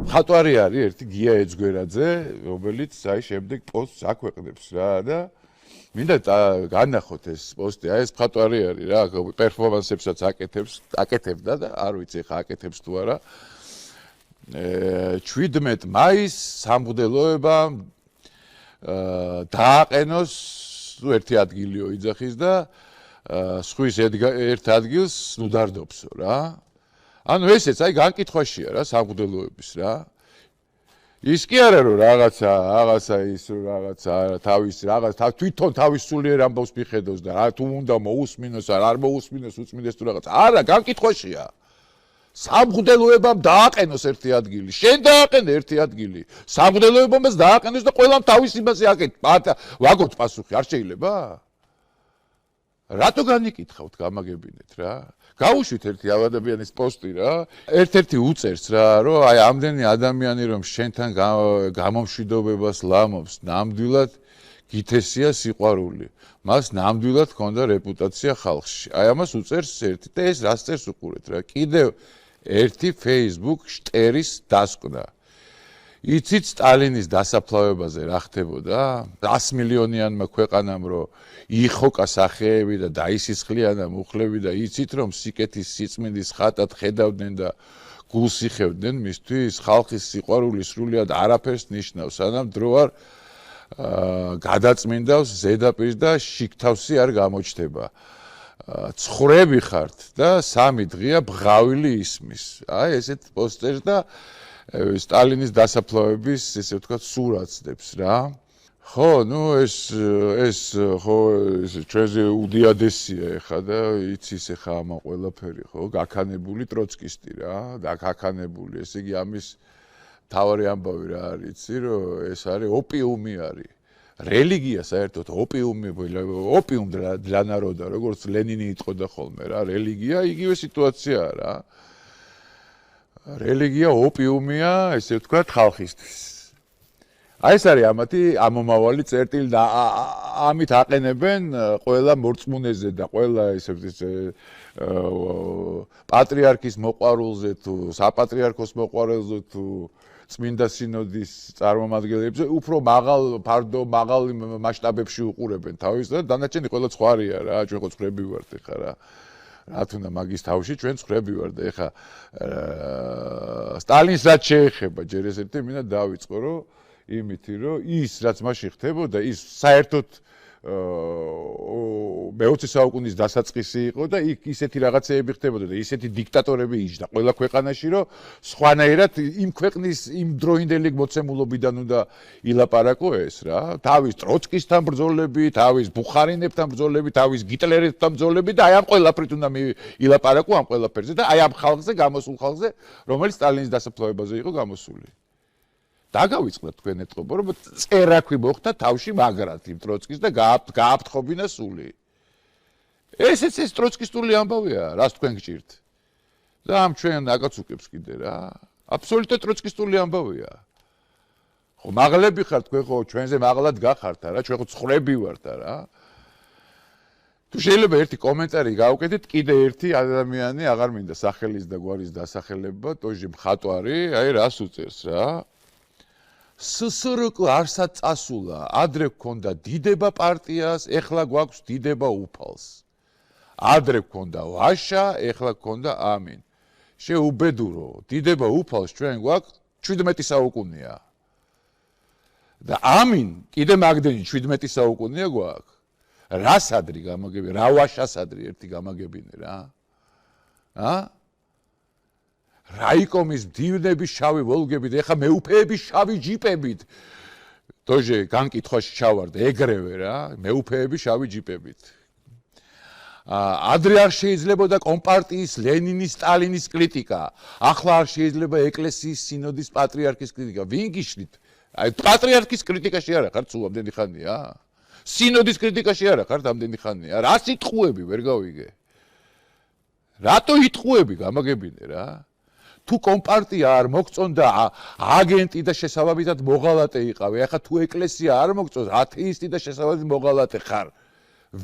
მხატვარი არის ერთი გია ეძგვერაძე, რომელიც აი შემდეგ პოსტს აქვეყნებს რა და მინდა განახოთ ეს პოსტი, აი ეს მხატვარი არის რა, პერფორმანსებსაც აკეთებდა და არ ვიცი ხა აკეთებს თუ არა. 17 მაისს სამღვდელოება დააყენოს ერთი ადგილიო იძახის და სხვის ერთ ადგილს ნუდარდობსო რა. ანუ ესეც აი განკითხვაშია რა სამღვდელოების რა. ის კი არა რომ რაღაცა ის რაღაცა თავის რაღაც თვითონ თავის სულიერ ამბავს მიხედავს და რა თუ უნდა მოусმინოს არ მოусმინოს უწმინდეს თუ რაღაც. არა, განკითხვაშია. სამღვდელოებამ დააყენოს ერთი ადგილი. შენ დააყენე ერთი ადგილი. სამღვდელოებამაც დააყენოს და ყველამ თავის იმაზე ვაგოთ პასუხი, არ შეიძლება? რატო განიკითხავთ, გამაგებინეთ რა? გაუშვით ერთი ავადებიანის პოსტი რა. ერთ-ერთი უწერს რა, რომ აი ამდენი ადამიანი რომ შენთან გამომშვიდობებას ლამობს, ნამდვილად გითესია სიყვარული. მას ნამდვილად ჰქონდა რეპუტაცია ხალხში. აი ამას უწერს ერთი და ეს რას წერს უყურეთ რა. კიდევ ერთი Facebook შტერის დასკვნა. იცით სტალინის დასაფლავებაზე რა ხდებოდა? 100 მილიონიანმა ქვეყანამ რომ იხოკა სახეები და დაისისხლიანა მუხლები და იცით რომ სიკეთის სიწმინდის ხატად ხედავდნენ და გულს იხევდნენ მისთვის ხალხის სიყვარული სრულიად არაფერს ნიშნავს, სანამ დრო არ გადაწმინდავს ზედაპირს და შიგთავსი არ გამოჩნდება. ცხრები ხართ და 3 დღეა ბღავილი ისმის. აი ესეთ პოსტერს და სტალინის დასაფლავების ესე ვთქვათ სურათს რა. ხო, ნუ ეს ხო ჩვენზე უდიადესია ეხა და იცის ეხა ამა ყველაფერი ხო, გაქანებული ტროცკისტი რა, გაქანებული, ესე იგი ამის თავარი ამბავი რა არის, იცი რომ ეს არის ოპიუმი არის. რელიგია საერთოდ ოპიუმი для народа, როგორც ლენინი იტყოდა ხოლმე რა, რელიგია იგივე სიტუაციაა რა. რელიგია ოპიუმია, ესე ვთქვათ, ხალხისთვის. აი ეს არის ამათი ამომავალი წერტილი და ამით აყენებენ ყველა მორწმუნეზე და ყველა ესე პატრიარქის მოყვარულზე თუ საპატრიარქოს მოყვარულზე თუ წმინდა სინოდის წარმომადგენლებზე უფრო მაღალ მასშტაბებში უყურებენ თავის და დანარჩენი ყველა ცხვარია რა, ჩვენ ხო ცხრები ვართ ეხა რა. რა თუნდა მაგის თავში ჩვენ ცხრები ვარ და ეხა სტალინს რაც შეეხება ჯერ ეს ერთი მინდა დავიწყო რომ იმითი რომ ის რაც მასში ხდებოდა ის საერთოდ მე-20 საუკუნის დასაწყისი იყო და იქ ისეთი რაღაცეები ხდებოდა და ისეთი დიქტატორები იჯდა ყველა ქვეყანაში რომ სხვანაირად იმ ქვეყნის იმ დროინდელი მოცემულობიდან უნდა ილაპარაკო ეს რა თავის ტროცკისთან ბრძოლები, თავის ბუხარინებთან ბრძოლები, თავის გიტლერებთან ბრძოლები და აი ამ ყველაფრით უნდა ილაპარაკო ამ ყველაფერზე და აი ამ ხალხზე გამოსულ ხალხზე რომელიც სტალინის დასაფლავებაზე იყო გამოსული. დაგავიწყდა თქვენ ეთყობა რომ წერაქვი მოხდა თავში მაგრად იმ ტროცკის და გააფრთხობინა სული. ესეც ეს ტროცკისტული ამბავია, რას თქვენ გჭირთ? და ამ ჩვენ აკაცუკებს კიდე რა. აბსოლუტურად ტროცკისტული ამბავია. ხო მაღლები ხართ თქვენ ხო ჩვენზე მაღლად გახართ რა, ჩვენ ხო ცხრები ვართ რა. თუ შეიძლება ერთი კომენტარი გავუკეთეთ, კიდე ერთი ადამიანი აღარ მინდა სახელის და გვარის დასახელება, ტოჟი მხატვარი, აი რას უწერს რა. ссрк არსად წასულა, ადრე გქონდა დიდება პარტიას, ეხლა გვაქვს დიდება უფალს. ადრე გქონდა ვაშა, ეხლა გქონდა ამინ. შეუბედურო, დიდება უფალს ჩვენ გვაქვს 17 საუკუნეა. და ამინ კიდე მაგდენი 17 საუკუნეა გვაქვს. რასადრი გამაგებინე, რა ვაშასადრი ერთი გამაგებინე რა. რაიკომის მდივნების შავი ვოლგებით, ეხა მეუფეების შავი ჯიპებით. დოჟე განკითხვაში ჩავარდა ეგრევე რა, მეუფეების შავი ჯიპებით. ადრე არ შეიძლებოდა კომპარტიის, ლენინის, სტალინის კრიტიკა. ახლა არ შეიძლება ეკლესიის სინოდის პატრიარქის კრიტიკა. ვინ გიშლით? აი პატრიარქის კრიტიკაში არა ხართ სულ ამდენი ხანია? სინოდის კრიტიკაში არა ხართ ამდენი ხანია? რა სიტყვები ვერ გავიგე? რატო იტყვები გამაგებინე რა? თუ კომპარტია არ მოგწონდა აგენტი და შესაბამისად მოღალატე იყავი, ახლა თუ ეკლესია არ მოგწონს, ათეისტი და შესაბამისად მოღალატე ხარ.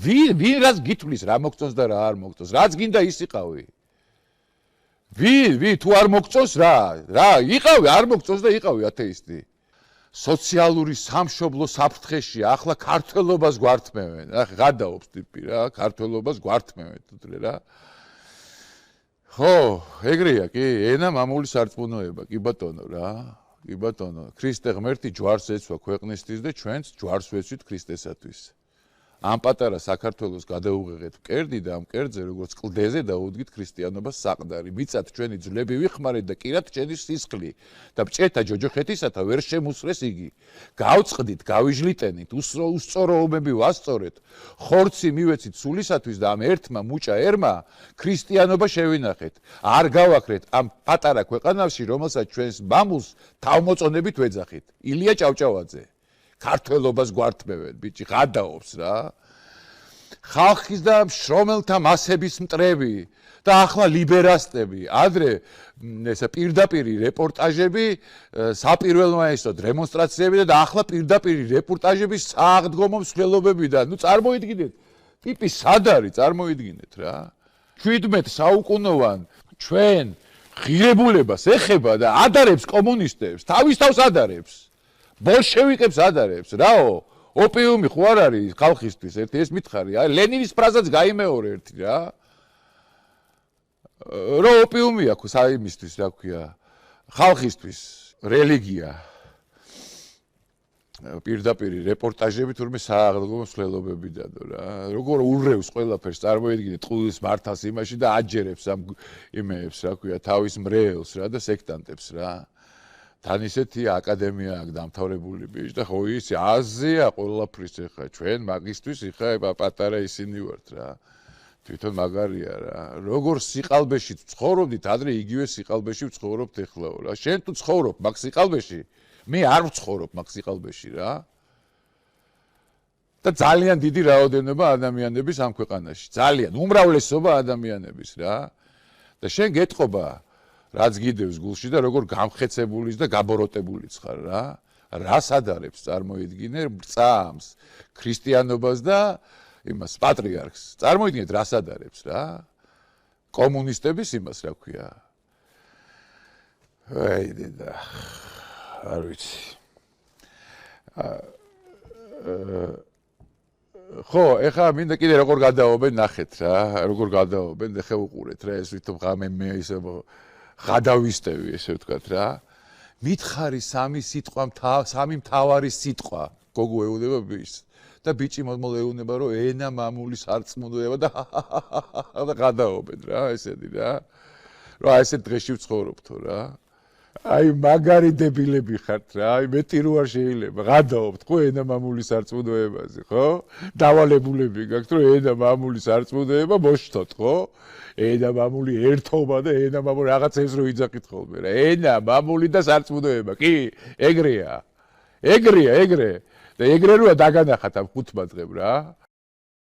ვინ რაც გითვლის რა მოგწონს და რა არ მოგწონს, რაც გინდა ის იყავი. ვი თუ არ მოგწონს რა იყავი არ მოგწონს და იყავი ათეისტი სოციალური სამშობლო საფრთხეში ახლა ქართველობას გვართმევენ რა გადაობს ტიპი რა ქართველობას გვართმევენ თუდრე რა ხო ეგრეა კი ენა მამული სარწმუნოება კი ბატონო რა კი ბატონო ქრისტე ღმერთი ჯვარს ეცვა ქვეყნისთვის და ჩვენც ჯვარს ვეცვით ქრისტესათვის ამ პატარა საქართველოს გადაუღեղეთ მკერდი და ამ მკერდზე როგორც კლდეზე დაუდგით ქრისტიანობას საყდარი მიწად ჩვენი ძვლები ვიხმარეთ და კირათ ჩვენი სისხლი და ბჭეთა ჯოჯოხეთისათა ვერ შემუსრეს იგი გავწყდით გავიჟლიტენით უსწოროობები ვასწორეთ ხორცი მივეცით სულისათვის და ამ ერთმა მუჭა ერმა ქრისტიანობა შევინახეთ არ გავაქრეთ ამ პატარა ქვეყანაში რომელსაც ჩვენს მამულს თავმოწონებით ვეძახით ილია ჭავჭავაძე ქართველობას გვართმევენ ბიჭი გადაობს რა ხალხის და შრომელთა მასების მტრები და ახლა ლიბერასტები ადრე ესა პირდაპირი რეპორტაჟები საპირველმაესოდ დემონსტრაციები და ახლა პირდაპირი რეპორტაჟები საღდგომო მსვლელობებიდან ნუ წარმოიდგინეთ ტიპი სად არის წარმოიდგინეთ რა 17 საუკუნოვან ჩვენ ღირებულებას ეხება და ადარებს კომუნისტებს თავის თავს ადარებს ბოლშევიკებს ადარებს რაო ოპიუმი ხო არ არის ხალხისთვის ერთი ეს მითხარი აი ლენინის ფრაზაც გაიმეორე ერთი რა რო ოპიუმი აქვს საიმისთვის რა ქვია ხალხისთვის რელიგია პირდაპირი რეპორტაჟები თურმე სააღდგომო მსვლელობებიდან რა როგორ ურევს ყველაფერს წარმოედგინეთ ყურის მართალს იმაში და აჯერებს ამ იმეებს რა ქვია თავის მრეელს რა და სექტანტებს რა თან ისეთი აკადემია აქვს დამთავრებული ბიჭი და ხო ისი აზია ყველაფრის ეხა ჩვენ მაგისტვის ეხა პატარა ისინი ვართ რა თვითონ მაგარია რა როგორ სიყალბეში ცხოვრობდით ადრე იგივე სიყალბეში ვცხოვრობთ ეხლაო რა შენ თუ ცხოვრობ მაგ სიყალბეში მე არ ვცხოვრობ მაგ სიყალბეში რა და ძალიან დიდი რაოდენობა ადამიანების ამ ქვეყანაში ძალიან უმრავლესობა ადამიანების რა და შენ გეტყობა რაც გიდევს გულში და როგორ გამხეცებულის და გაბოროტებულიც ხარ რა რას ადარებს წარმოიდგინე წამს ქრისტიანობას და იმას პატრიარქს წარმოიდგინეთ რას ადარებს რა კომუნისტების იმას რა ქვია აი დედა არ ვიცი ხო ეხა მინდა კიდე როგორ გადააობენ ნახეთ რა როგორ გადააობენ და ხე უყურეთ რა ეს ვითომ ღამე მე ისე გადავისტევი ესე ვთქვათ რა მითხარი სამი მთავარი სიტყვა გოგო ეუნება ბიჭს და ბიჭი მომოლ ეუნება რომ ენა მამული სარწმუნოება და გადააობენ რა ესეთი რა რა ესე დღეში ვცხოვრობთო რა აი მაგარი დებილები ხართ რა აი მეტი რო არ შეიძლება გადაობთ ხო ენა მამული სარწმუნოებაზე ხო დავალებულები გაქვთ რომ ენა მამული სარწმუნოება მოშთოთ ხო ენა მამული ერთობა და ენა მამული რაღაცებს რო იძახით ხოლმე რა ენა მამული და სარწმუნოება კი ეგრეა ეგრე და ეგრე როა დაგანახათ ამ ხუთმა დღემ რა